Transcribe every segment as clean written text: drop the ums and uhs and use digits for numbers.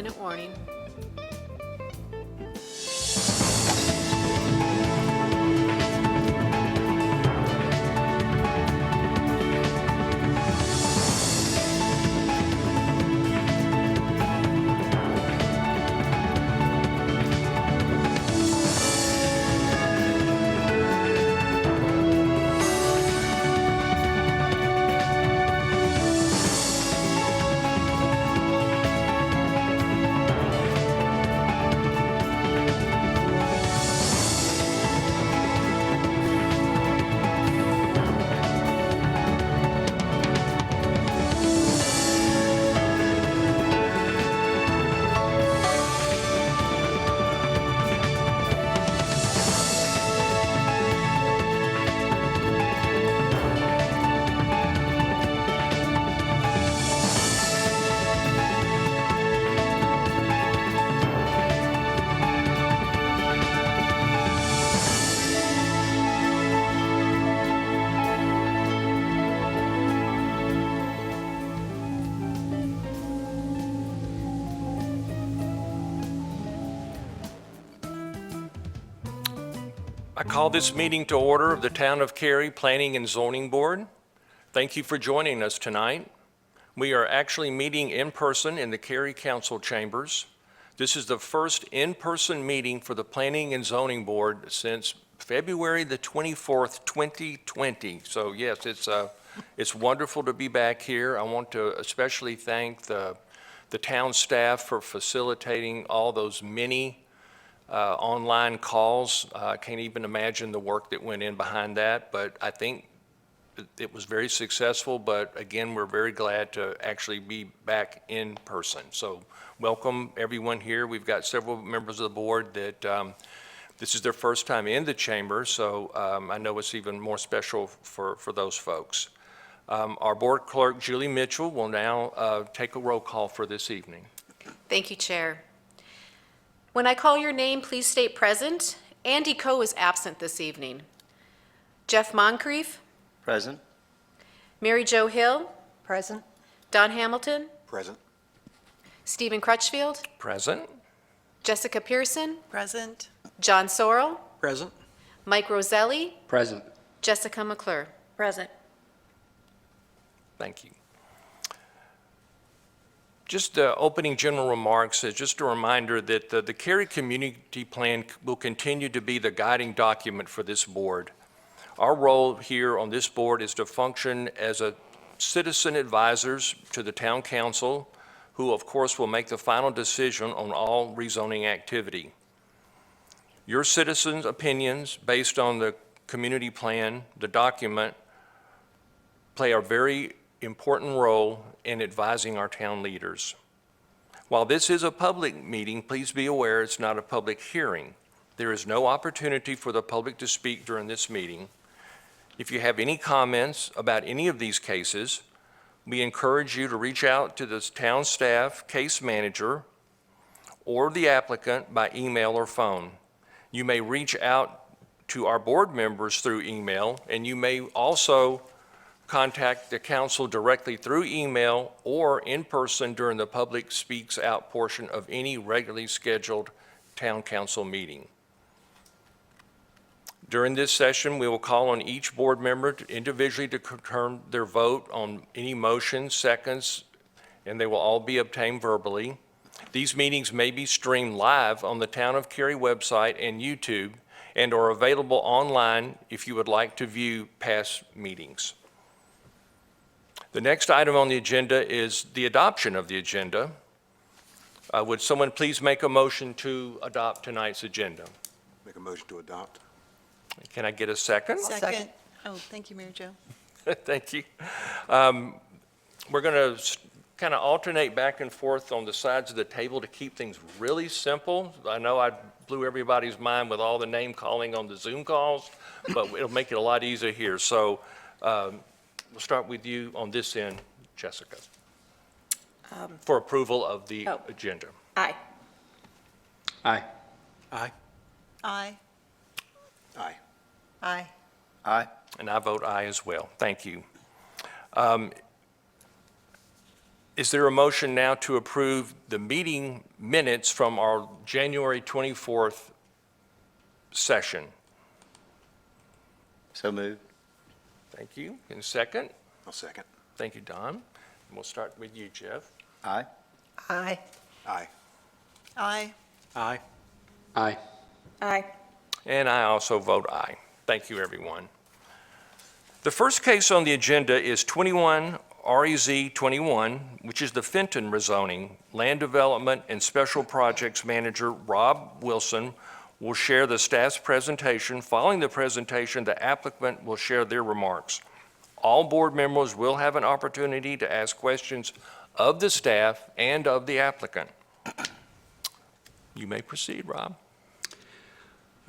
2-minute warning. I call this meeting to order of the Town of Cary Planning and Zoning Board. Thank you for joining us tonight. We are actually meeting in person in the Cary Council chambers. This is the first in-person meeting for the Planning and Zoning Board since February the 24th, 2020. So yes, it's wonderful to be back here. I want to especially thank the town staff for facilitating all those many online calls. I can't even imagine the work that went in behind that, but I think it was very successful. But again, we're very glad to actually be back in person. So welcome everyone here. We've got several members of the board that this is their first time in the chamber, so I know it's even more special for those folks. Our board clerk, Julie Mitchell, will now take a roll call for this evening. Thank you, Chair. When I call your name, please state present. Andy Coe is absent this evening. Jeff Moncrief, Present. Mary Jo Hill, Present. Don Hamilton, Present. Stephen Crutchfield, Present? Jessica Pearson, Present. John Sorrell, Present. Mike Roselli, Present. Jessica McClure. Present. Thank you. Just opening general remarks, just a reminder that the Cary Community Plan will continue to be the guiding document for this board. Our role here on this board is to function as a citizen advisors to the town council, who of course will make the final decision on all rezoning activity. Your citizens' opinions based on the community plan, the document, play a very important role in advising our town leaders. While this is a public meeting, please be aware it's not a public hearing. There is no opportunity for the public to speak during this meeting. If you have any comments about any of these cases, we encourage you to reach out to the town staff, case manager, or the applicant by email or phone. You may reach out to our board members through email, and you may also contact the council directly through email or in person during the public speaks out portion of any regularly scheduled town council meeting. During this session, we will call on each board member individually to confirm their vote on any motion, seconds, and they will all be obtained verbally. These meetings may be streamed live on the Town of Cary website and YouTube and are available online if you would like to view past meetings. The next item on the agenda is the adoption of the agenda. Would someone please make a motion to adopt tonight's agenda? Make a motion to adopt. Can I get a second? Second. Oh, thank you, Mary Jo. Thank you. We're going to kind of alternate back and forth on the sides of the table to keep things really simple. I know I blew everybody's mind with all the name calling on the Zoom calls, but it'll make it a lot easier here. So we'll start with you on this end, Jessica, for approval of the agenda. Aye. Aye. Aye. Aye. Aye. Aye. And I vote aye as well. Thank you. Is there a motion now to approve the meeting minutes from our January 24th session? So moved. Thank you. In second? I'll second. Thank you, Don. And we'll start with you, Jeff. Aye. Aye. Aye. Aye. Aye. Aye. Aye. And I also vote aye. Thank you, everyone. The first case on the agenda is 21 REZ 21, which is the Fenton rezoning. Land Development and Special Projects Manager Rob Wilson will share the staff's presentation. Following the presentation, the applicant will share their remarks. All board members will have an opportunity to ask questions of the staff and of the applicant. You may proceed, Rob.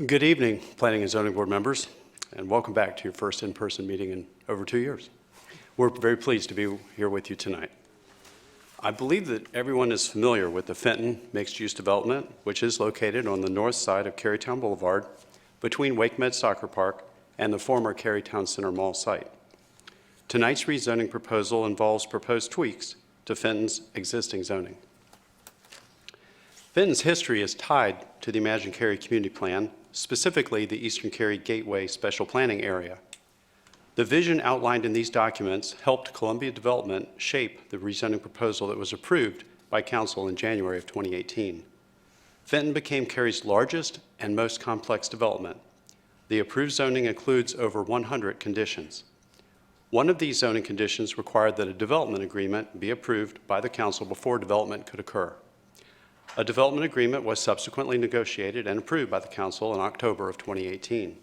Good evening, Planning and Zoning Board members, and welcome back to your first in-person meeting in over 2 years. We're very pleased to be here with you tonight. I believe that everyone is familiar with the Fenton mixed-use development, which is located on the north side of Carytown Boulevard between WakeMed Soccer Park and the former Carytown Center Mall site. Tonight's rezoning proposal involves proposed tweaks to Fenton's existing zoning. Fenton's history is tied to the Imagine Cary Community Plan, specifically the Eastern Cary Gateway Special Planning Area. The vision outlined in these documents helped Columbia Development shape the rezoning proposal that was approved by Council in January of 2018. Fenton became Cary's largest and most complex development. The approved zoning includes over 100 conditions. One of these zoning conditions required that a development agreement be approved by the Council before development could occur. A development agreement was subsequently negotiated and approved by the Council in October of 2018.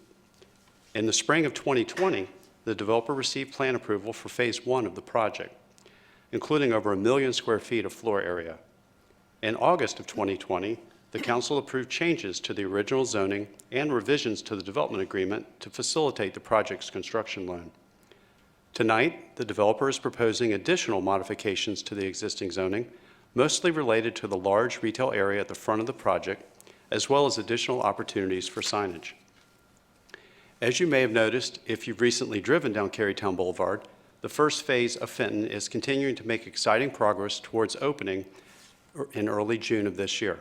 In the spring of 2020, the developer received plan approval for Phase 1 of the project, including over 1 million square feet of floor area. In August of 2020, the Council approved changes to the original zoning and revisions to the development agreement to facilitate the project's construction loan. Tonight, the developer is proposing additional modifications to the existing zoning, mostly related to the large retail area at the front of the project, as well as additional opportunities for signage. As you may have noticed, if you've recently driven down Carytown Boulevard, the first phase of Fenton is continuing to make exciting progress towards opening in early June of this year.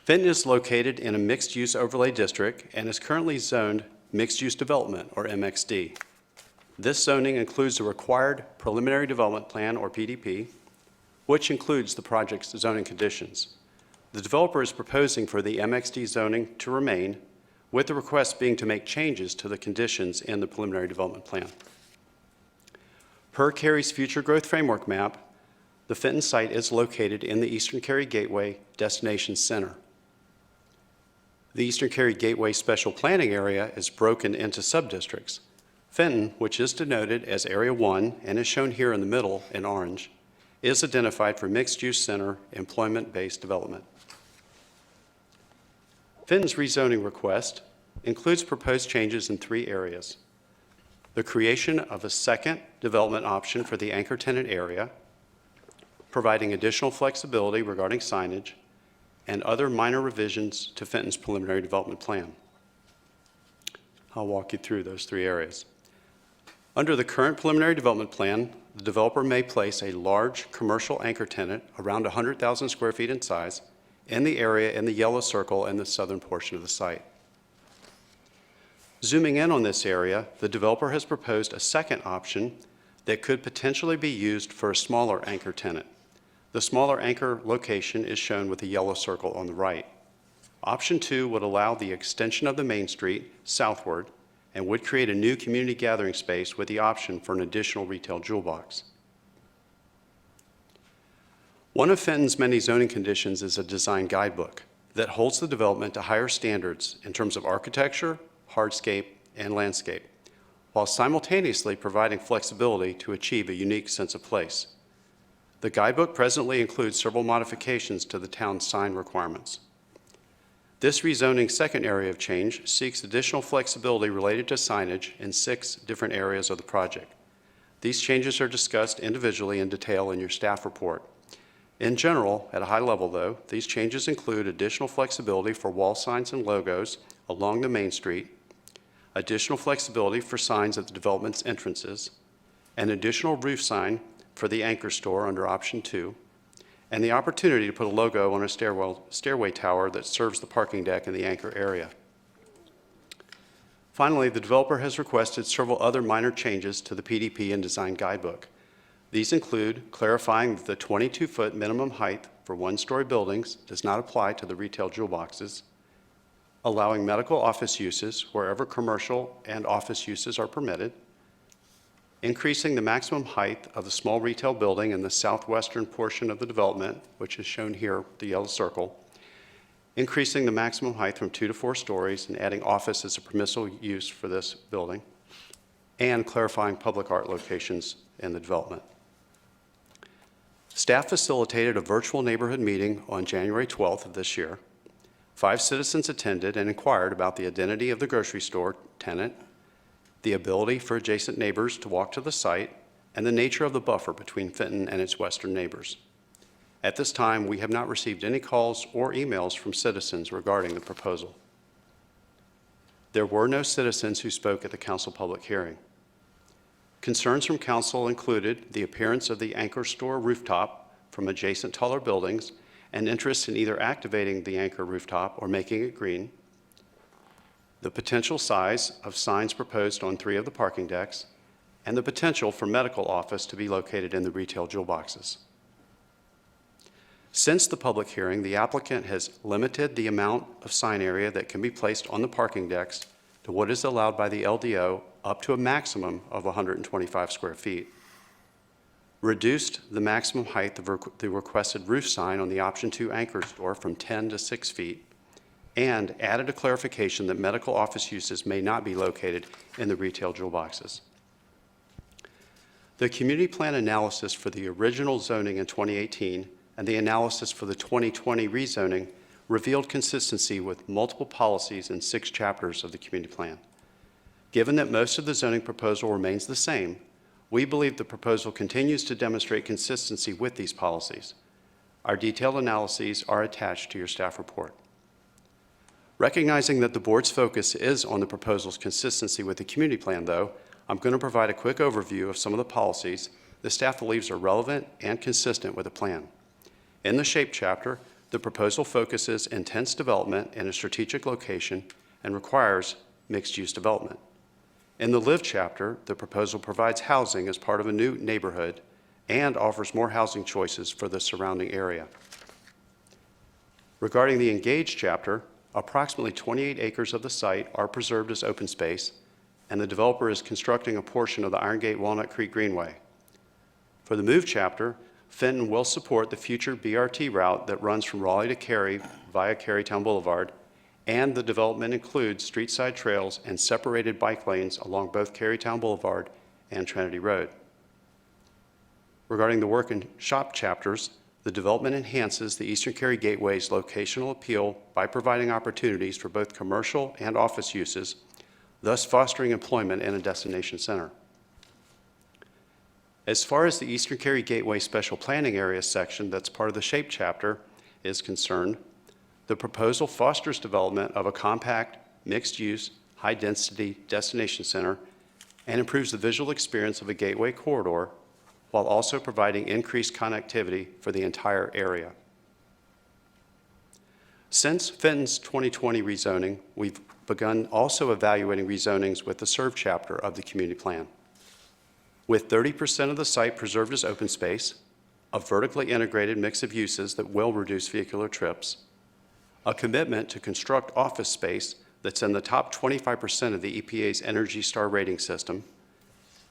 Fenton is located in a mixed-use overlay district and is currently zoned mixed-use development, or MXD. This zoning includes the required preliminary development plan, or PDP, which includes the project's zoning conditions. The developer is proposing for the MXD zoning to remain, with the request being to make changes to the conditions in the preliminary development plan. Per Cary's Future Growth Framework map, the Fenton site is located in the Eastern Cary Gateway Destination Center. The Eastern Cary Gateway Special Planning Area is broken into subdistricts. Fenton, which is denoted as Area 1 and is shown here in the middle in orange, is identified for mixed-use center employment-based development. Fenton's rezoning request includes proposed changes in 3 areas: the creation of a second development option for the anchor tenant area, providing additional flexibility regarding signage, and other minor revisions to Fenton's preliminary development plan. I'll walk you through those 3 areas. Under the current preliminary development plan, the developer may place a large commercial anchor tenant around 100,000 square feet in size in the area in the yellow circle in the southern portion of the site. Zooming in on this area, the developer has proposed a second option that could potentially be used for a smaller anchor tenant. The smaller anchor location is shown with the yellow circle on the right. Option 2 would allow the extension of the main street southward and would create a new community gathering space with the option for an additional retail jewel box. One of Fenton's many zoning conditions is a design guidebook that holds the development to higher standards in terms of architecture, hardscape, and landscape, while simultaneously providing flexibility to achieve a unique sense of place. The guidebook presently includes several modifications to the town's sign requirements. This rezoning second area of change seeks additional flexibility related to signage in 6 different areas of the project. These changes are discussed individually in detail in your staff report. In general, at a high level though, these changes include additional flexibility for wall signs and logos along the main street, additional flexibility for signs at the development's entrances, an additional roof sign for the anchor store under option 2, and the opportunity to put a logo on a stairway tower that serves the parking deck in the anchor area. Finally, the developer has requested several other minor changes to the PDP and design guidebook. These include clarifying that the 22-foot minimum height for one-story buildings does not apply to the retail jewel boxes, allowing medical office uses wherever commercial and office uses are permitted, increasing the maximum height of the small retail building in the southwestern portion of the development, which is shown here, the yellow circle, increasing the maximum height from 2 to 4 stories and adding office as a permissible use for this building, and clarifying public art locations in the development. Staff facilitated a virtual neighborhood meeting on January 12th of this year. 5 citizens attended and inquired about the identity of the grocery store tenant, the ability for adjacent neighbors to walk to the site, and the nature of the buffer between Fenton and its western neighbors. At this time, we have not received any calls or emails from citizens regarding the proposal. There were no citizens who spoke at the council public hearing. Concerns from council included the appearance of the anchor store rooftop from adjacent taller buildings and interest in either activating the anchor rooftop or making it green, the potential size of signs proposed on 3 of the parking decks, and the potential for medical office to be located in the retail jewel boxes. Since the public hearing, the applicant has limited the amount of sign area that can be placed on the parking decks to what is allowed by the LDO up to a maximum of 125 square feet, reduced the maximum height of the requested roof sign on the option 2 anchor store from 10 to 6 feet, and added a clarification that medical office uses may not be located in the retail jewel boxes. The community plan analysis for the original zoning in 2018 and the analysis for the 2020 rezoning revealed consistency with multiple policies in 6 chapters of the community plan. Given that most of the zoning proposal remains the same, we believe the proposal continues to demonstrate consistency with these policies. Our detailed analyses are attached to your staff report. Recognizing that the board's focus is on the proposal's consistency with the community plan, though, I'm going to provide a quick overview of some of the policies the staff believes are relevant and consistent with the plan. In the shape chapter, the proposal focuses intense development in a strategic location and requires mixed-use development. In the live chapter, the proposal provides housing as part of a new neighborhood and offers more housing choices for the surrounding area. Regarding the engage chapter, approximately 28 acres of the site are preserved as open space, and the developer is constructing a portion of the Iron Gate Walnut Creek Greenway. For the move chapter, Fenton will support the future BRT route that runs from Raleigh to Cary via Carytown Boulevard, and the development includes street-side trails and separated bike lanes along both Carytown Boulevard and Trinity Road. Regarding the work and shop chapters, the development enhances the Eastern Cary Gateway's locational appeal by providing opportunities for both commercial and office uses, thus fostering employment in a destination center. As far as the Eastern Cary Gateway Special Planning Area section that's part of the shape chapter is concerned, the proposal fosters development of a compact, mixed-use, high-density destination center and improves the visual experience of a gateway corridor while also providing increased connectivity for the entire area. Since Fenton's 2020 rezoning, we've begun also evaluating rezonings with the serve chapter of the community plan. With 30% of the site preserved as open space, a vertically integrated mix of uses that will reduce vehicular trips, a commitment to construct office space that's in the top 25% of the EPA's Energy Star rating system,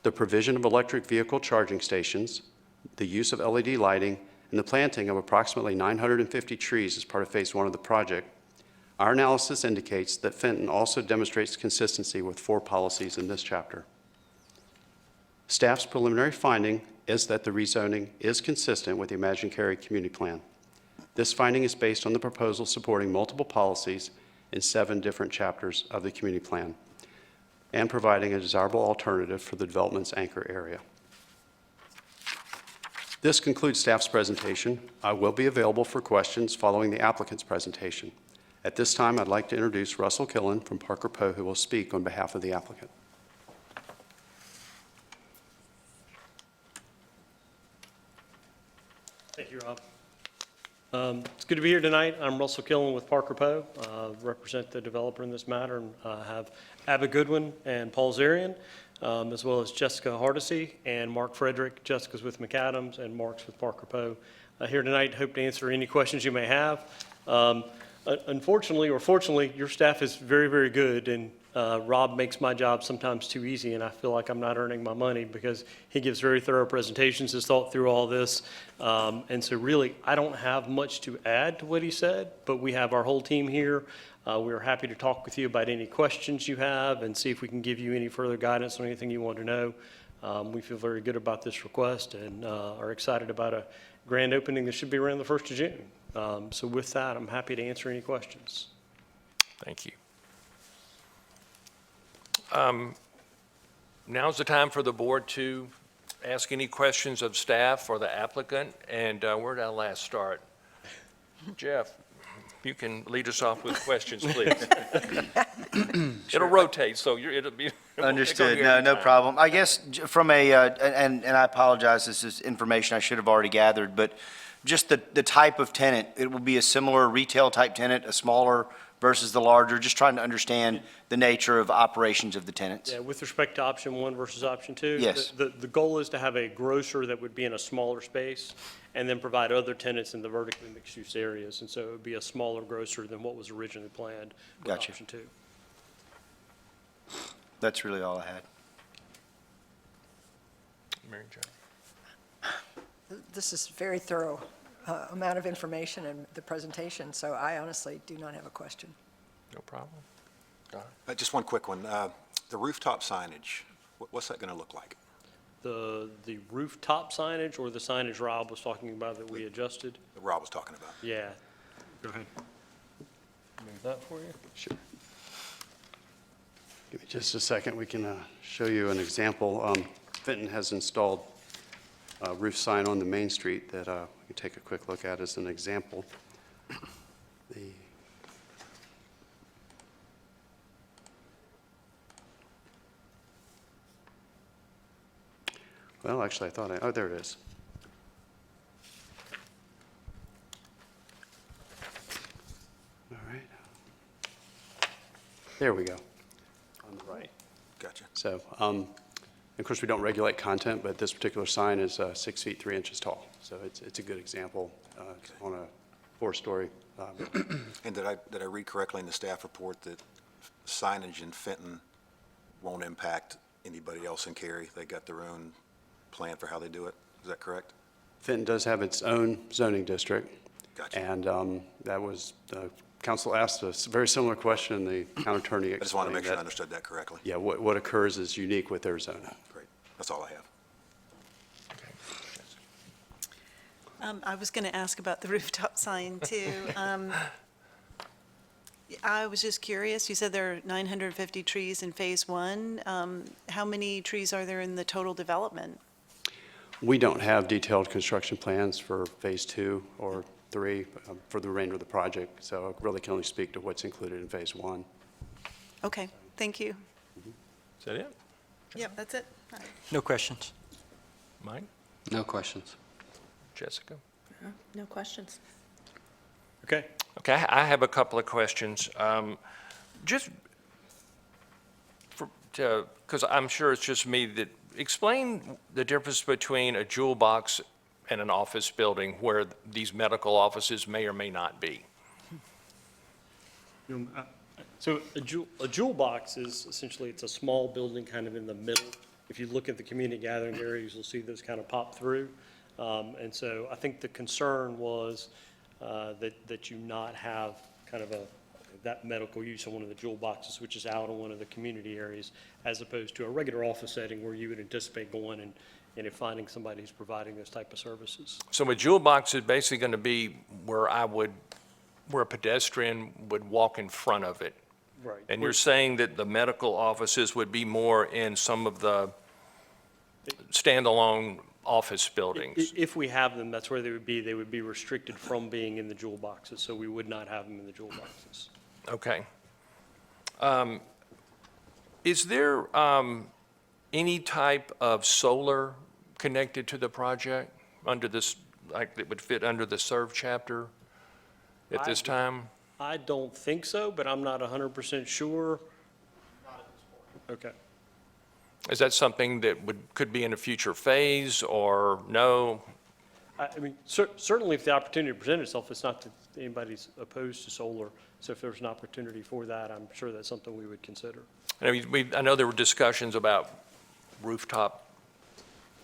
the provision of electric vehicle charging stations, the use of LED lighting, and the planting of approximately 950 trees as part of Phase 1 of the project, our analysis indicates that Fenton also demonstrates consistency with 4 policies in this chapter. Staff's preliminary finding is that the rezoning is consistent with the Imagine Cary Community Plan. This finding is based on the proposal supporting multiple policies in 7 different chapters of the community plan and providing a desirable alternative for the development's anchor area. This concludes staff's presentation. I will be available for questions following the applicant's presentation. At this time, I'd like to introduce Russell Killen from Parker Poe, who will speak on behalf of the applicant. It's good to be here tonight. I'm Russell Killen with Parker Poe, represent the developer in this matter, and have Abba Goodwin and Paul Zarian, as well as Jessica Hardesty and Mark Frederick. Jessica's with McAdams and Mark's with Parker Poe. Here tonight, hope to answer any questions you may have. Unfortunately, or fortunately, your staff is very, very good, and Rob makes my job sometimes too easy, and I feel like I'm not earning my money because he gives very thorough presentations, has thought through all this. And so really, I don't have much to add to what he said, but we have our whole team here. We're happy to talk with you about any questions you have and see if we can give you any further guidance on anything you want to know. We feel very good about this request and are excited about a grand opening that should be around the 1st of June. So with that, I'm happy to answer any questions. Thank you. Now's the time for the board to ask any questions of staff or the applicant, and where did I last start? Jeff, you can lead us off with questions, please. It'll rotate, so it'll be. Understood. No problem. I guess from a, and I apologize, this is information I should have already gathered, but just the type of tenant, it will be a similar retail type tenant, a smaller versus the larger, just trying to understand the nature of operations of the tenants. Yeah, with respect to option one versus option two? Yes. The goal is to have a grocer that would be in a smaller space and then provide other tenants in the vertically mixed-use areas. And so it would be a smaller grocer than what was originally planned with Gotcha. option two. That's really all I had. Mary Jo. This is very thorough amount of information in the presentation, so I honestly do not have a question. No problem. Don? Just one quick one. The rooftop signage, what's that going to look like? The rooftop signage or the signage Rob was talking about that we adjusted? That Rob was talking about. Yeah. Go ahead. Move that for you. Sure. Give me just a second. We can show you an example. Fenton has installed a roof sign on the main street that we can take a quick look at as an example. Well, actually, I thought oh, there it is. All right. There we go. On the right. Gotcha. So, of course, we don't regulate content, but this particular sign is 6 feet 3 inches tall. So it's a good example on a 4-story. And did I read correctly in the staff report that signage in Fenton won't impact anybody else in Cary? They got their own plan for how they do it. Is that correct? Fenton does have its own zoning district. Gotcha. And that was, council asked a very similar question, the county attorney I just want to explained make sure I that, understood that correctly. yeah, what occurs is unique with their zoning. Great. That's all I have. I was going to ask about the rooftop sign, too. I was just curious, you said there are 950 trees in Phase 1. How many trees are there in the total development? We don't have detailed construction plans for Phase 2 or 3 for the remainder of the project, so I really can only speak to what's included in Phase 1. Okay, thank you. Is that it? Yep, that's it. No questions. Mike? No questions. Jessica? No questions. Okay. Okay, I have a couple of questions. Just because I'm sure it's just me, that explain the difference between a jewel box and an office building where these medical offices may or may not be. So a jewel box is essentially, it's a small building kind of in the middle. If you look at the community gathering areas, you'll see those kind of pop through. And so I think the concern was that you not have kind of that medical use in one of the jewel boxes, which is out in one of the community areas, as opposed to a regular office setting where you would anticipate going and finding somebody who's providing those type of services. So a jewel box is basically going to be where where a pedestrian would walk in front of it. Right. And you're saying that the medical offices would be more in some of the standalone office buildings? If we have them, that's where they would be. They would be restricted from being in the jewel boxes, so we would not have them in the jewel boxes. Okay. Is there any type of solar connected to the project under this like that would fit under the SERV chapter at this I- time? I don't think so, but I'm not 100% sure. Okay. Is that something that could be in a future phase, or no? I mean, certainly if the opportunity presented itself, it's not that anybody's opposed to solar. So if there's an opportunity for that, I'm sure that's something we would consider. I know there were discussions about rooftop,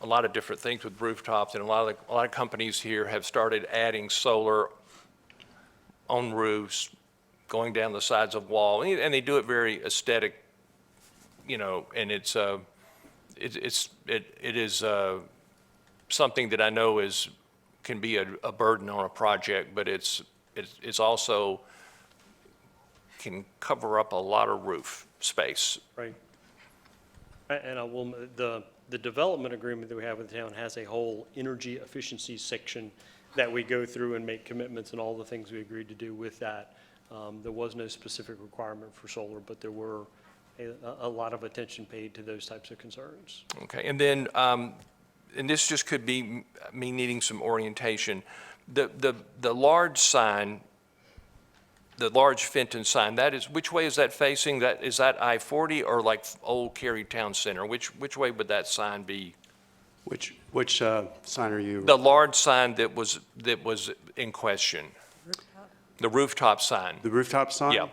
a lot of different things with rooftops, and a lot of companies here have started adding solar on roofs, going down the sides of wall, and they do it very aesthetic, and it is something that I know can be a burden on a project, but it's also can cover up a lot of roof space. Right. And the development agreement that we have with the town has a whole energy efficiency section that we go through and make commitments and all the things we agreed to do with that. There was no specific requirement for solar, but there were a lot of attention paid to those types of concerns. Okay, and then, and this just could be me needing some orientation. The large sign, the large Fenton sign, which way is that facing? Is that I-40 or like Old Cary Town Center? Which way would that sign be? Which sign are you? The large sign that was in question? The rooftop sign? The rooftop sign? Yeah.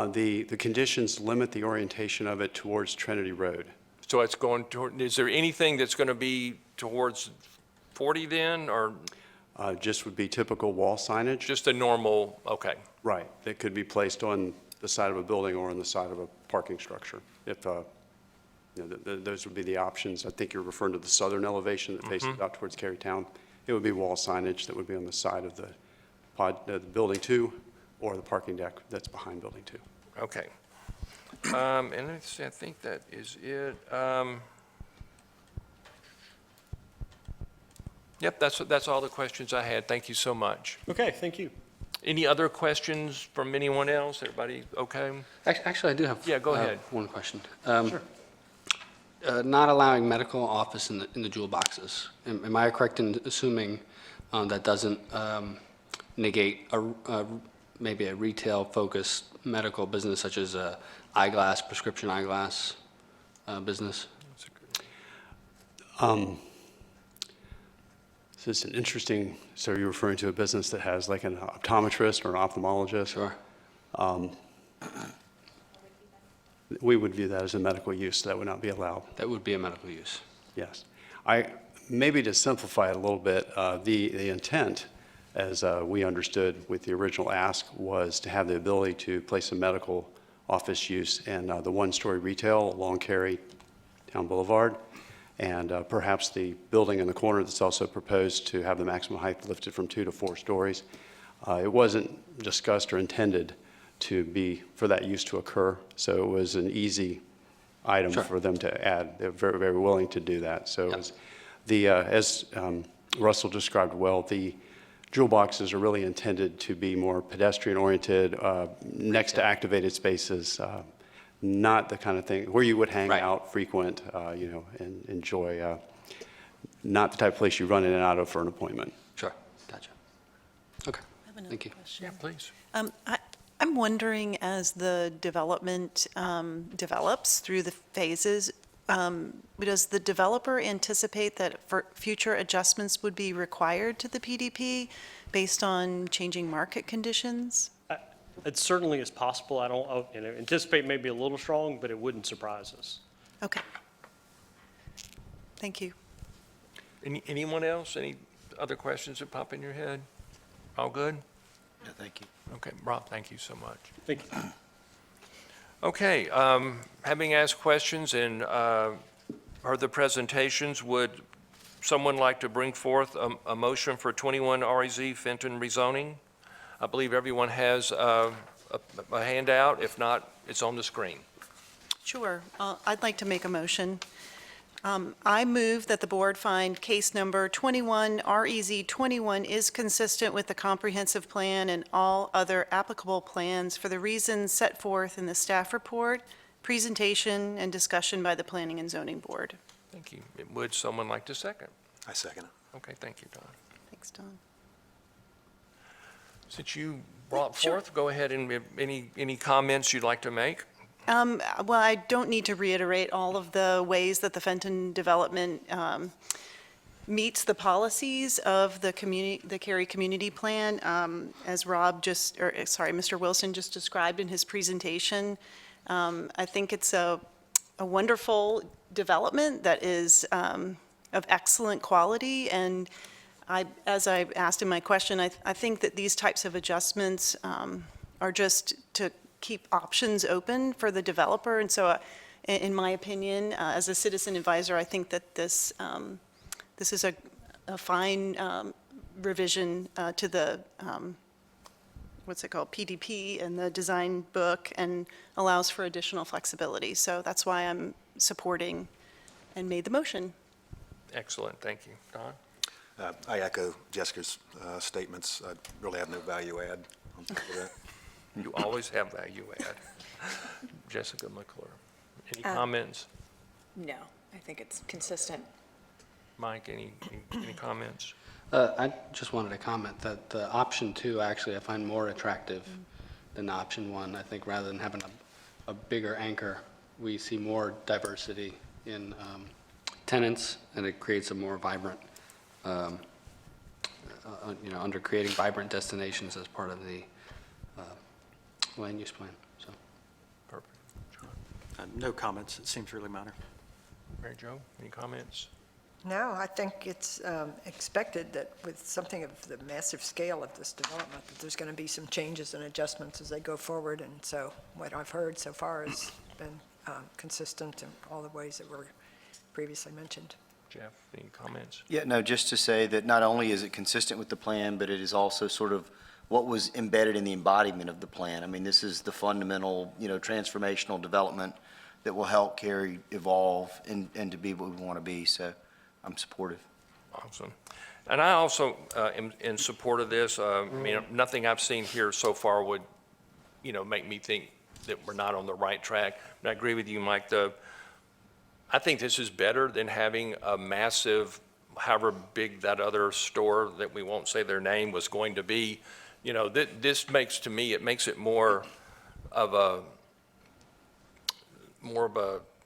The conditions limit the orientation of it towards Trinity Road. So it's going toward, is there anything that's going to be towards 40 then, or Just would be typical wall signage. just a normal, okay, Right, that could be placed on the side of a building or on the side of a parking structure. If, those would be the options. I think you're referring to the southern elevation that faces out towards Carytown. It would be wall signage that would be on the side of the building two, or the parking deck that's behind building two. okay. And let's see, I think that is it. Yep, that's all the questions I had. Thank you so much. Okay, thank you. Any other questions from anyone else? Everybody okay? Actually, I do have. Yeah, go ahead. One question. Sure. Not allowing medical office in the jewel boxes. Am I correct in assuming that doesn't negate maybe a retail-focused medical business such as a prescription eyeglass business? So it's an interesting, so you're referring to a business that has like an optometrist or an ophthalmologist? Sure. We would view that as a medical use, so that would not be allowed. That would be a medical use. Yes. Maybe to simplify it a little bit, the intent, as we understood with the original ask, was to have the ability to place a medical office use in the one-story retail along Cary Town Boulevard, and perhaps the building in the corner that's also proposed to have the maximum height lifted from 2 to 4 stories. It wasn't discussed or intended to be, for that use to occur, so it was an easy item Sure. for them to add. They're very, very willing to do that. So Yep. it was as Russell described well, the jewel boxes are really intended to be more pedestrian-oriented, next to activated spaces, not the kind of thing where you would hang Right. out, frequent, and enjoy, not the type of place you run in and out of for an appointment. Sure. Gotcha. Okay. I have another Thank you. question. Please. I'm wondering, as the development develops through the phases, does the developer anticipate that future adjustments would be required to the PDP based on changing market conditions? It certainly is possible. I don't, anticipate maybe a little strong, but it wouldn't surprise us. Okay. Thank you. Anyone else? Any other questions that pop in your head? All good? Yeah, thank you. Okay, Rob, thank you so much. Thank you. Okay, having asked questions and heard the presentations, would someone like to bring forth a motion for 21 REZ Fenton rezoning? I believe everyone has a handout. If not, it's on the screen. Sure. I'd like to make a motion. I move that the board find case number 21, REZ 21, is consistent with the comprehensive plan and all other applicable plans for the reasons set forth in the staff report, presentation, and discussion by the Planning and Zoning Board. Thank you. Would someone like to second? I second it. Okay, thank you, Don. Thanks, Don. Since you brought forth, go ahead and any comments you'd like to make? Well, I don't need to reiterate all of the ways that the Fenton development meets the policies of the Cary Community Plan, as Mr. Wilson just described in his presentation. I think it's a wonderful development that is of excellent quality, and as I asked in my question, I think that these types of adjustments are just to keep options open for the developer, and so in my opinion, as a citizen advisor, I think that this is a fine revision to the, what's it called, PDP and the design book, and allows for additional flexibility. So that's why I'm supporting and made the motion. Excellent, thank you. Don? I echo Jessica's statements. I really have no value add on top of that. You always have value add. Jessica McClure, any comments? No, I think it's consistent. Mike, any comments? I just wanted to comment that the option 2, actually, I find more attractive than option 1. I think rather than having a bigger anchor, we see more diversity in tenants, and it creates a more vibrant, under creating vibrant destinations as part of the land use plan, so. Perfect. John? No comments. It seems really minor. Mary Jo, any comments? No, I think it's expected that with something of the massive scale of this development, that there's going to be some changes and adjustments as they go forward. And so what I've heard so far has been consistent in all the ways that were previously mentioned. Jeff, any comments? Yeah, no, just to say that not only is it consistent with the plan, but it is also sort of what was embedded in the embodiment of the plan. I mean, this is the fundamental, transformational development that will help Cary evolve and to be what we want to be. So I'm supportive. Awesome. And I also am in support of this. I mean, nothing I've seen here so far would, make me think that we're not on the right track. And I agree with you, Mike. I think this is better than having a massive, however big that other store that we won't say their name was going to be. This makes, to me, it makes it more of a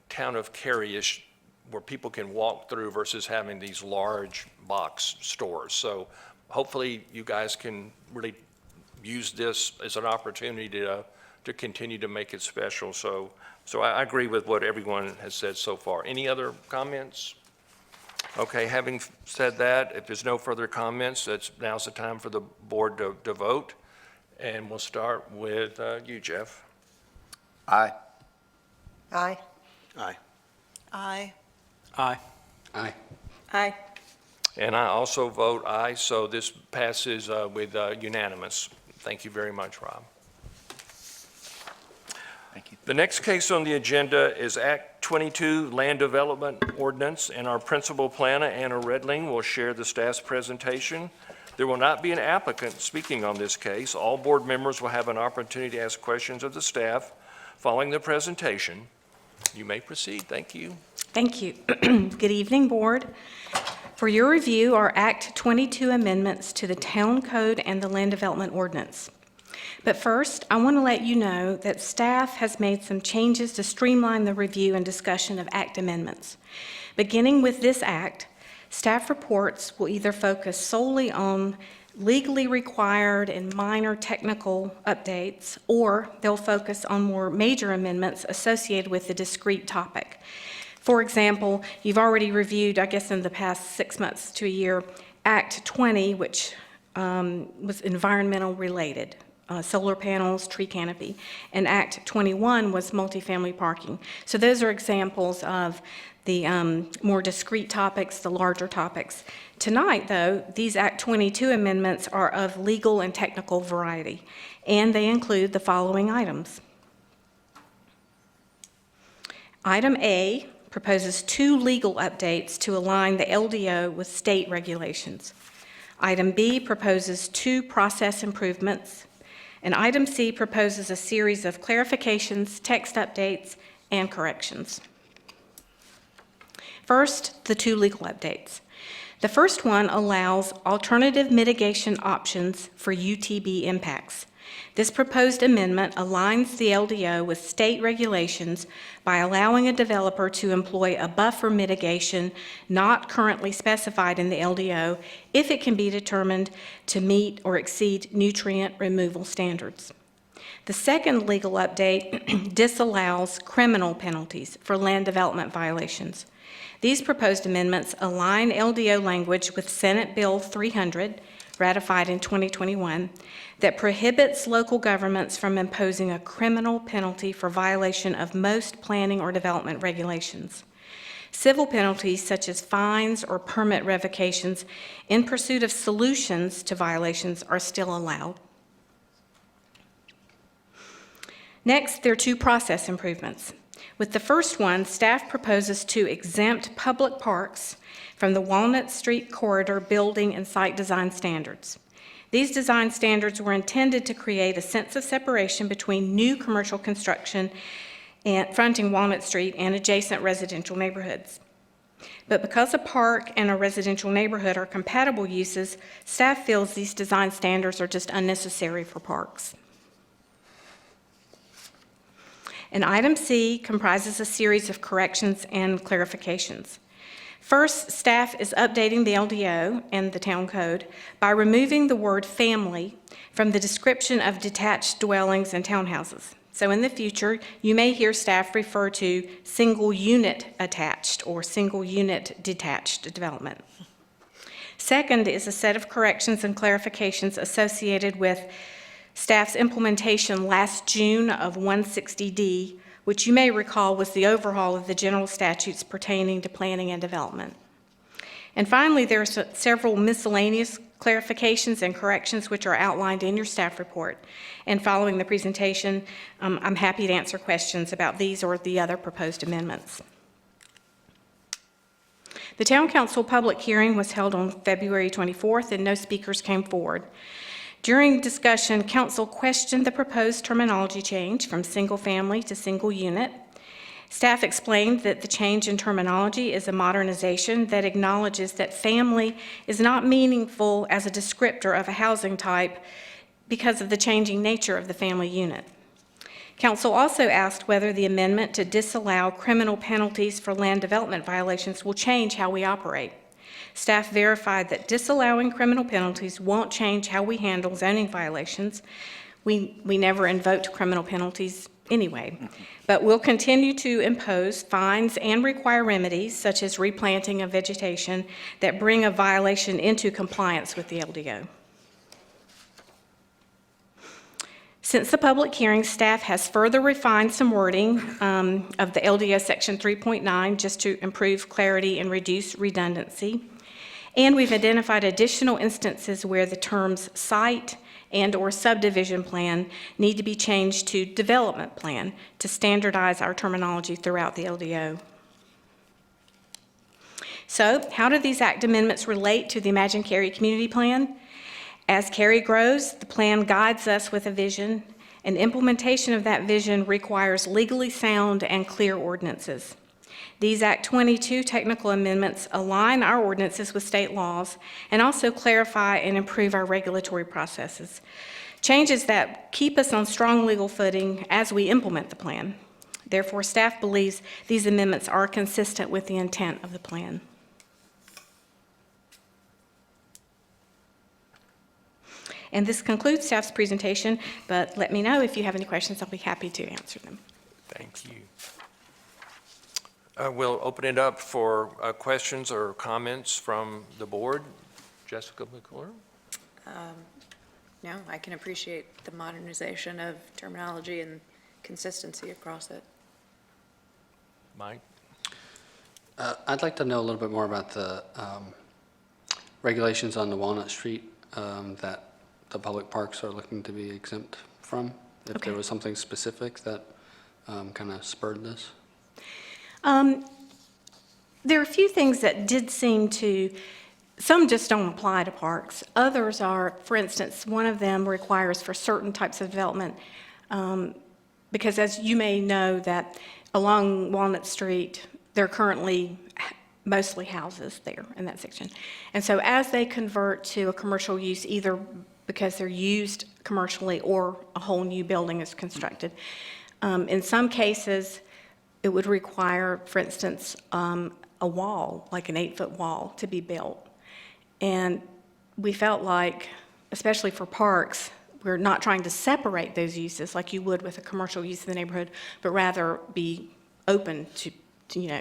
town of Cary-ish where people can walk through versus having these large box stores. So hopefully you guys can really use this as an opportunity to continue to make it special. So I agree with what everyone has said so far. Any other comments? Okay, having said that, if there's no further comments, now's the time for the board to vote. And we'll start with you, Jeff. Aye. Aye. Aye. Aye. Aye. Aye. Aye. And I also vote aye, so this passes with unanimous. Thank you very much, Rob. Thank you. The next case on the agenda is Act 22 Land Development Ordinance, and our principal planner, Anna Redling, will share the staff's presentation. There will not be an applicant speaking on this case. All board members will have an opportunity to ask questions of the staff following the presentation. You may proceed. Thank you. Thank you. Good evening, Board. For your review are Act 22 amendments to the Town Code and the Land Development Ordinance. But first, I want to let you know that staff has made some changes to streamline the review and discussion of Act amendments. Beginning with this Act, staff reports will either focus solely on legally required and minor technical updates, or they'll focus on more major amendments associated with the discrete topic. For example, you've already reviewed, I guess in the past 6 months to a year, Act 20, which was environmental related. Solar panels, tree canopy, and Act 21 was multifamily parking. So those are examples of the more discrete topics, the larger topics. Tonight, though, these Act 22 amendments are of legal and technical variety, and they include the following items. Item A proposes 2 legal updates to align the LDO with state regulations. Item B proposes 2 process improvements. And item C proposes a series of clarifications, text updates, and corrections. First, the 2 legal updates. The first one allows alternative mitigation options for UTB impacts. This proposed amendment aligns the LDO with state regulations by allowing a developer to employ a buffer mitigation not currently specified in the LDO if it can be determined to meet or exceed nutrient removal standards. The second legal update disallows criminal penalties for land development violations. These proposed amendments align LDO language with Senate Bill 300, ratified in 2021, that prohibits local governments from imposing a criminal penalty for violation of most planning or development regulations. Civil penalties such as fines or permit revocations in pursuit of solutions to violations are still allowed. Next, there are two process improvements. With the first one, staff proposes to exempt public parks from the Walnut Street Corridor building and site design standards. These design standards were intended to create a sense of separation between new commercial construction and fronting Walnut Street and adjacent residential neighborhoods. But because a park and a residential neighborhood are compatible uses, staff feels these design standards are just unnecessary for parks. And item C comprises a series of corrections and clarifications. First, staff is updating the LDO and the town code by removing the word family from the description of detached dwellings and townhouses. So in the future, you may hear staff refer to single unit attached or single unit detached development. Second is a set of corrections and clarifications associated with staff's implementation last June of 160D, which you may recall was the overhaul of the general statutes pertaining to planning and development. And finally, there are several miscellaneous clarifications and corrections which are outlined in your staff report. And following the presentation, I'm happy to answer questions about these or the other proposed amendments. The Town Council public hearing was held on February 24th, and no speakers came forward. During discussion, council questioned the proposed terminology change from single family to single unit. Staff explained that the change in terminology is a modernization that acknowledges that family is not meaningful as a descriptor of a housing type because of the changing nature of the family unit. Council also asked whether the amendment to disallow criminal penalties for land development violations will change how we operate. Staff verified that disallowing criminal penalties won't change how we handle zoning violations. We never invoked criminal penalties anyway, but we'll continue to impose fines and require remedies such as replanting of vegetation that bring a violation into compliance with the LDO. Since the public hearing, staff has further refined some wording of the LDO Section 3.9 just to improve clarity and reduce redundancy. And we've identified additional instances where the terms site and/or subdivision plan need to be changed to development plan to standardize our terminology throughout the LDO. So, how do these act amendments relate to the Imagine Cary Community Plan? As Cary grows, the plan guides us with a vision, and implementation of that vision requires legally sound and clear ordinances. These Act 22 technical amendments align our ordinances with state laws and also clarify and improve our regulatory processes, changes that keep us on strong legal footing as we implement the plan. Therefore, staff believes these amendments are consistent with the intent of the plan. And this concludes staff's presentation, but let me know if you have any questions. I'll be happy to answer them. Thank you. We'll open it up for questions or comments from the board. Jessica McClure? No, I can appreciate the modernization of terminology and consistency across it. Mike? I'd like to know a little bit more about the regulations on the Walnut Street that the public parks are looking to be exempt from, if Okay. there was something specific that kind of spurred this. There are a few things that did seem to, some just don't apply to parks. Others are, for instance, one of them requires for certain types of development, because as you may know that along Walnut Street, there are currently mostly houses there in that section. And so as they convert to a commercial use, either because they're used commercially or a whole new building is constructed, in some cases, it would require, for instance, a wall, like an 8-foot wall, to be built. And we felt like, especially for parks, we're not trying to separate those uses like you would with a commercial use in the neighborhood, but rather be open to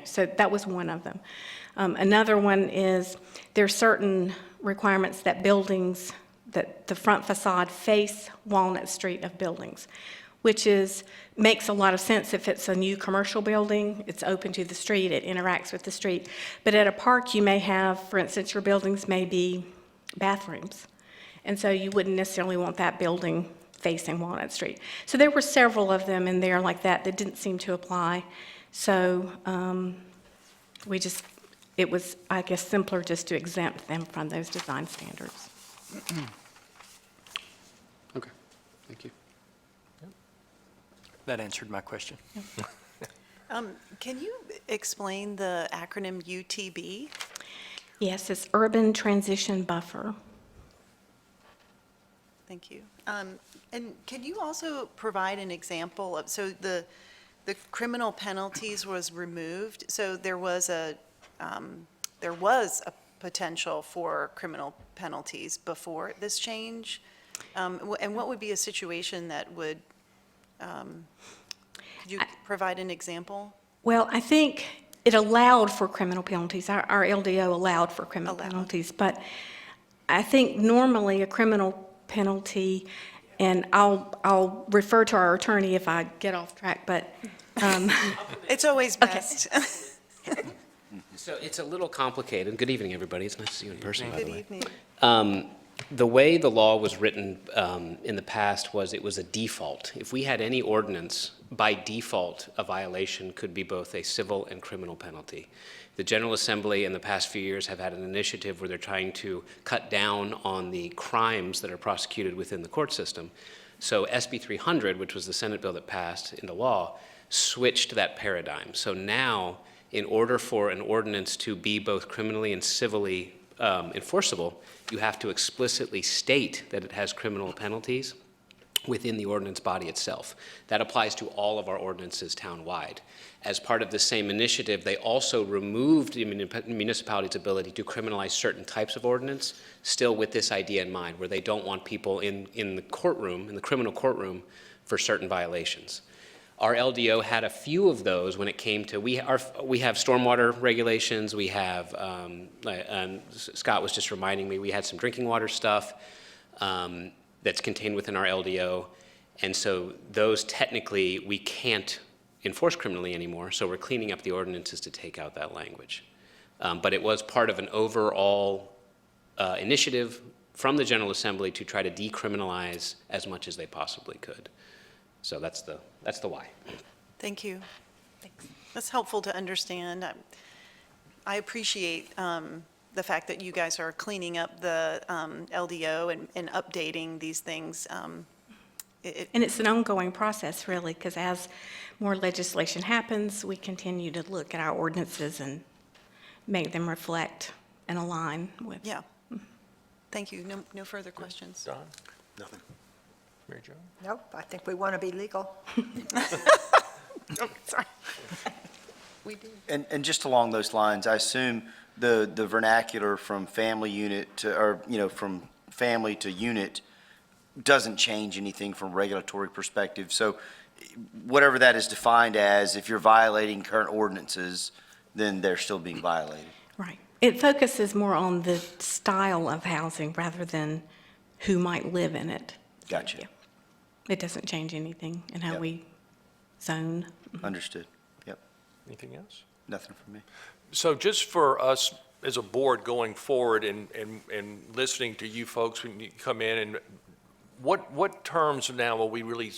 so that was one of them. Another one is there are certain requirements that buildings, that the front facade face Walnut Street of buildings, which makes a lot of sense if it's a new commercial building, it's open to the street, it interacts with the street. But at a park, you may have, for instance, your buildings may be bathrooms. And so you wouldn't necessarily want that building facing Walnut Street. So there were several of them in there like that didn't seem to apply. So it was, I guess, simpler just to exempt them from those design standards. Okay, thank you. That answered my question. Can you explain the acronym UTB? Yes, it's Urban Transition Buffer. Thank you. And can you also provide an example of, so the criminal penalties was removed, so there was a potential for criminal penalties before this change? And what would be a situation that would, could you provide an example? Well, I think it allowed for criminal penalties. Our LDO allowed for criminal Allowed. penalties. But I think normally a criminal penalty, and I'll refer to our attorney if I get off track, but It's always best. So it's a little complicated. Good evening, everybody. It's nice to see you in person, by the Good way. evening. The way the law was written in the past was it was a default. If we had any ordinance, by default, a violation could be both a civil and criminal penalty. The General Assembly in the past few years have had an initiative where they're trying to cut down on the crimes that are prosecuted within the court system. So SB 300, which was the Senate bill that passed into law, switched that paradigm. So now, in order for an ordinance to be both criminally and civilly enforceable, you have to explicitly state that it has criminal penalties within the ordinance body itself. That applies to all of our ordinances town-wide. As part of the same initiative, they also removed the municipality's ability to criminalize certain types of ordinance, still with this idea in mind, where they don't want people in the courtroom, in the criminal courtroom, for certain violations. Our LDO had a few of those when it came to, we have stormwater regulations, we have, Scott was just reminding me, we had some drinking water stuff that's contained within our LDO, and so those technically we can't enforce criminally anymore, so we're cleaning up the ordinances to take out that language. But it was part of an overall initiative from the General Assembly to try to decriminalize as much as they possibly could. So that's the why. Thank you. That's helpful to understand. I appreciate the fact that you guys are cleaning up the LDO and updating these things. and it's an ongoing process, really, because as more legislation happens, we continue to look at our ordinances and make them reflect and align with. Yeah. Thank you. No further questions. Don? Nothing. Mary Jo? Nope, I think we want to be legal. Oh, sorry. We do. And just along those lines, I assume the vernacular from family unit to, or, from family to unit doesn't change anything from a regulatory perspective. So whatever that is defined as, if you're violating current ordinances, then they're still being violated. Right. It focuses more on the style of housing rather than who might live in it. Gotcha. Yeah. It doesn't change anything in how Yep. we zone. Understood. Yep. Anything else? Nothing from me. So just for us as a board going forward and listening to you folks when you come in, and what terms now will we really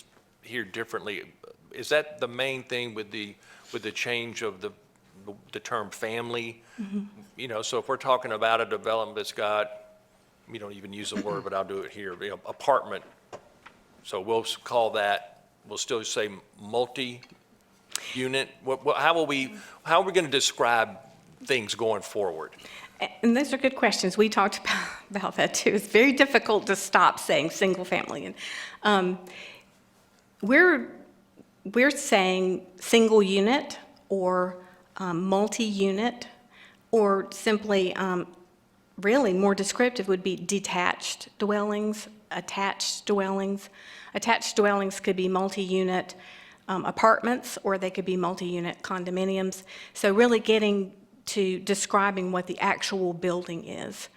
hear differently? Is that the main thing with the change of the term family? So if we're talking about a development that's got, we don't even use the word, but I'll do it here, apartment. So we'll call that, we'll still say multi-unit. How are we going to describe things going forward? And those are good questions. We talked about that too. It's very difficult to stop saying single family. And we're saying single unit or multi-unit, or simply, really more descriptive would be detached dwellings, attached dwellings. Attached dwellings could be multi-unit apartments, or they could be multi-unit condominiums. So really getting to describing what the actual building is.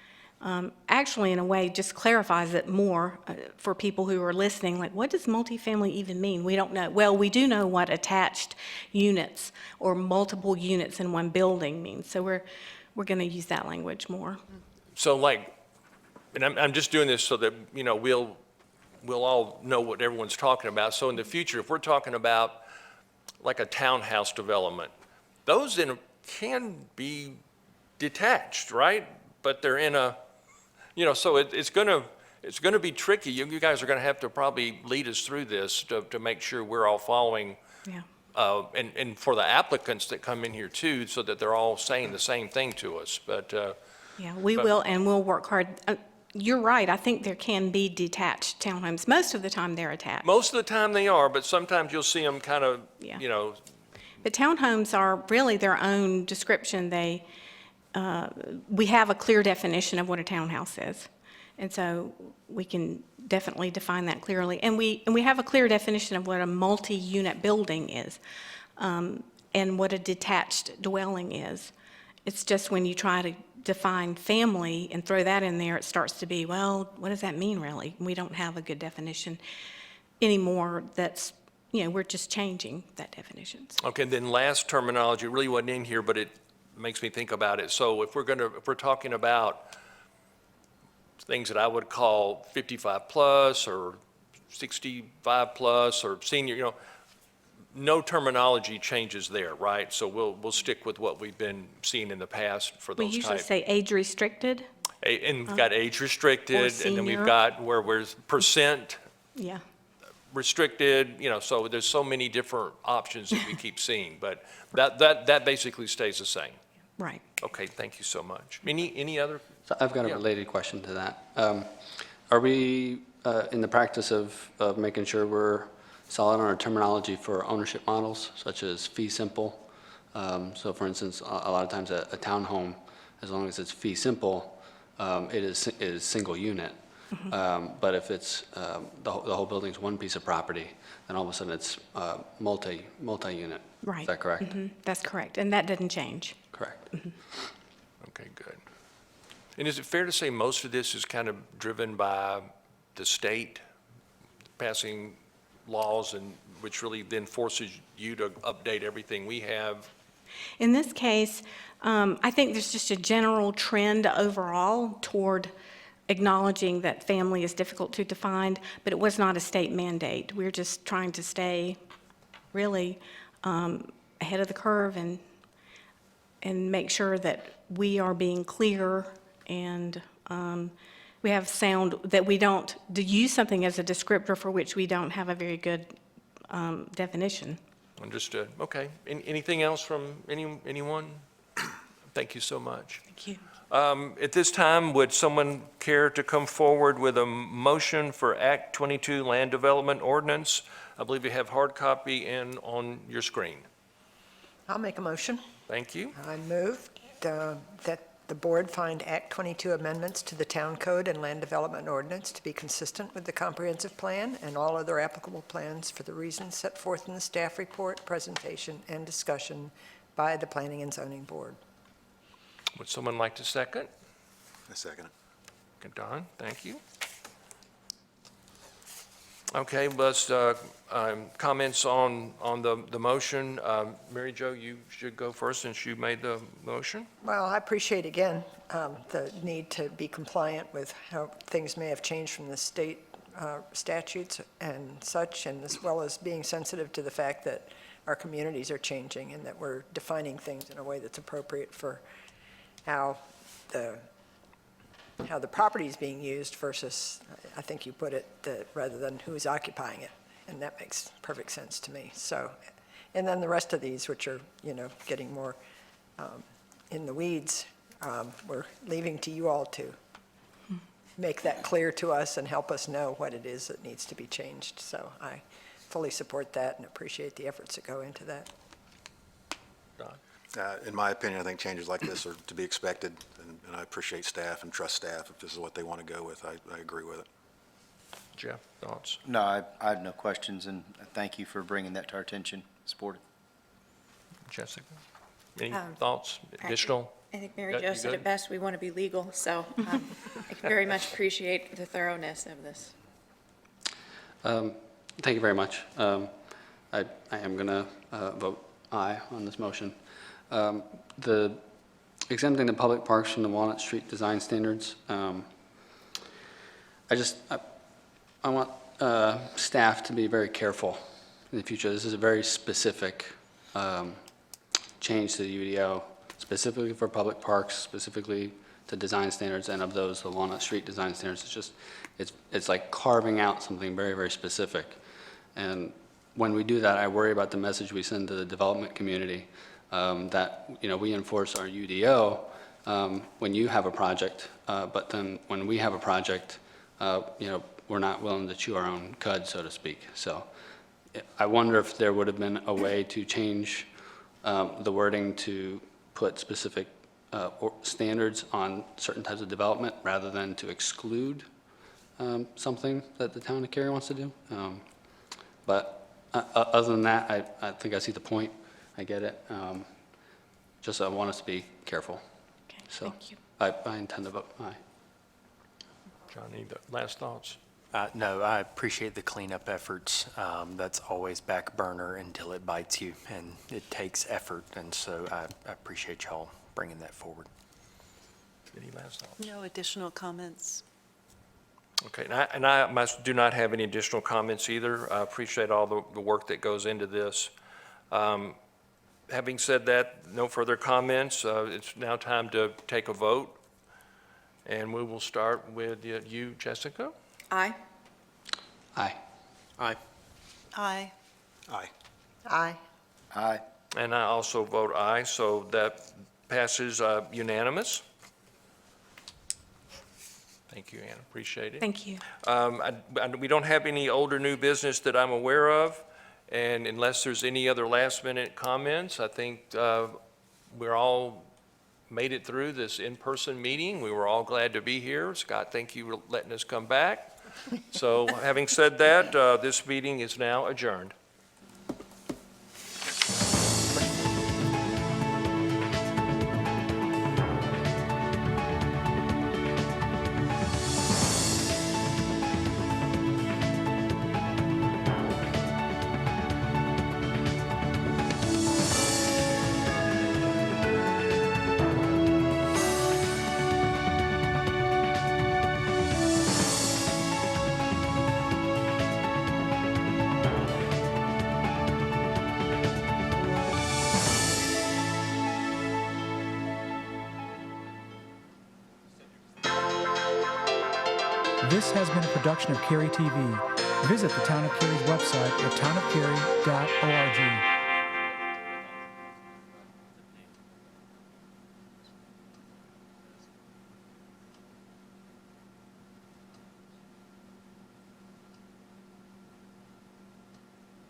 Actually, in a way, just clarifies it more for people who are listening, like, what does multifamily even mean? We don't know. Well, we do know what attached units or multiple units in one building means, so we're going to use that language more. So like, and I'm just doing this so that, you know, we'll all know what everyone's talking about. So in the future, if we're talking about like a townhouse development, those then can be detached, right? But they're in a, you know, so it's gonna be tricky. You guys are gonna have to probably lead us through this to make sure we're all following. Yeah. And for the applicants that come in here too, so that they're all saying the same thing to us. But, Yeah, we But- will, and we'll work hard. You're right, I think there can be detached townhomes. Most of the time, they're attached. most of the time they are, but sometimes you'll see them kind of, Yeah. you know, But townhomes are really their own description. We have a clear definition of what a townhouse is. And so we can definitely define that clearly. And we have a clear definition of what a multi-unit building is, and what a detached dwelling is. It's just when you try to define family and throw that in there, it starts to be, well, what does that mean really? We don't have a good definition anymore. That's, you know, we're just changing that definition. okay, then last terminology, it really wasn't in here, but it makes me think about it. So if we're talking about things that I would call 55 plus or 65 plus or senior, you know, no terminology changes there, right? So we'll stick with what we've been seeing in the past for We those usually type. say age restricted. And we've got age restricted, and then we've senior. got where there's percent Yeah. restricted, you know, so there's so many different options that we keep seeing, but that basically stays the same. Right. Okay, thank you so much. Any other? So I've got a Yeah. related question to that. Are we in the practice of making sure we're solid on our terminology for ownership models, such as fee simple? So for instance, a lot of times a townhome, as long as it's fee simple, it is single unit. But if it's, the whole building's one piece of property, then all of a sudden it's multi-unit. Right. Is that correct? That's correct, and that doesn't change. Correct. Okay, good. And is it fair to say most of this is kind of driven by the state passing laws, and which really then forces you to update everything we have? In this case, I think there's just a general trend overall toward acknowledging that family is difficult to define, but it was not a state mandate. We're just trying to stay really ahead of the curve and make sure that we are being clear and we have sound, that we don't use something as a descriptor for which we don't have a very good definition. Understood. Okay. Anything else from anyone? Thank you so much. Thank you. At this time, would someone care to come forward with a motion for Act 22 Land Development Ordinance? I believe you have hard copy and on your screen. I'll make a motion. Thank you. I move that the board find Act 22 amendments to the Town Code and Land Development Ordinance to be consistent with the comprehensive plan and all other applicable plans for the reasons set forth in the staff report, presentation, and discussion by the Planning and Zoning Board. Would someone like to second? A second. Okay, Don, thank you. Okay, let's, comments on the motion. Mary Jo, you should go first since you made the motion. Well, I appreciate, again, the need to be compliant with how things may have changed from the state statutes and such, and as well as being sensitive to the fact that our communities are changing and that we're defining things in a way that's appropriate for how the property is being used versus, I think you put it, rather than who's occupying it. And that makes perfect sense to me. So, and then the rest of these, which are, getting more in the weeds. We're leaving to you all to make that clear to us and help us know what it is that needs to be changed. So I fully support that and appreciate the efforts that go into that. In my opinion, I think changes like this are to be expected, and I appreciate staff and trust staff. If this is what they want to go with, I agree with it. Jeff, thoughts? No, I have no questions, and thank you for bringing that to our attention. Support it. Jessica? Any thoughts, additional? I think Mary You Jo said good? it best, we want to be legal, so I very much appreciate the thoroughness of this. Thank you very much. I am going to vote aye on this motion. The exempting the public parks from the Walnut Street design standards, I want staff to be very careful in the future. This is a very specific change to the UDO, specifically for public parks, specifically to design standards, and of those, the Walnut Street design standards. It's just, it's like carving out something very, very specific. And when we do that, I worry about the message we send to the development community, that, we enforce our UDO when you have a project, but then when we have a project, we're not willing to chew our own cud, so to speak. So I wonder if there would have been a way to change the wording to put specific standards on certain types of development rather than to exclude something that the town of Cary wants to do. But other than that, I think I see the point. I get it. Just I want us to be careful. Okay, So thank you. I intend to vote aye. John, any last thoughts? No, I appreciate the cleanup efforts. That's always back burner until it bites you, and it takes effort, and so I appreciate y'all bringing that forward. Any last thoughts? No additional comments. Okay, and I do not have any additional comments either. I appreciate all the work that goes into this. Having said that, no further comments. It's now time to take a vote, and we will start with you, Jessica. Aye. Aye. Aye. Aye. Aye. Aye. Aye. And I also vote aye, so that passes unanimous. Thank you, Anna, appreciate it. Thank you. We don't have any older new business that I'm aware of, and unless there's any other last-minute comments, I think we're all made it through this in-person meeting. We were all glad to be here. Scott, thank you for letting us come back. So having said that, this meeting is now adjourned. This has been a production of Cary TV. Visit the Town of Cary's website at townofcary.org.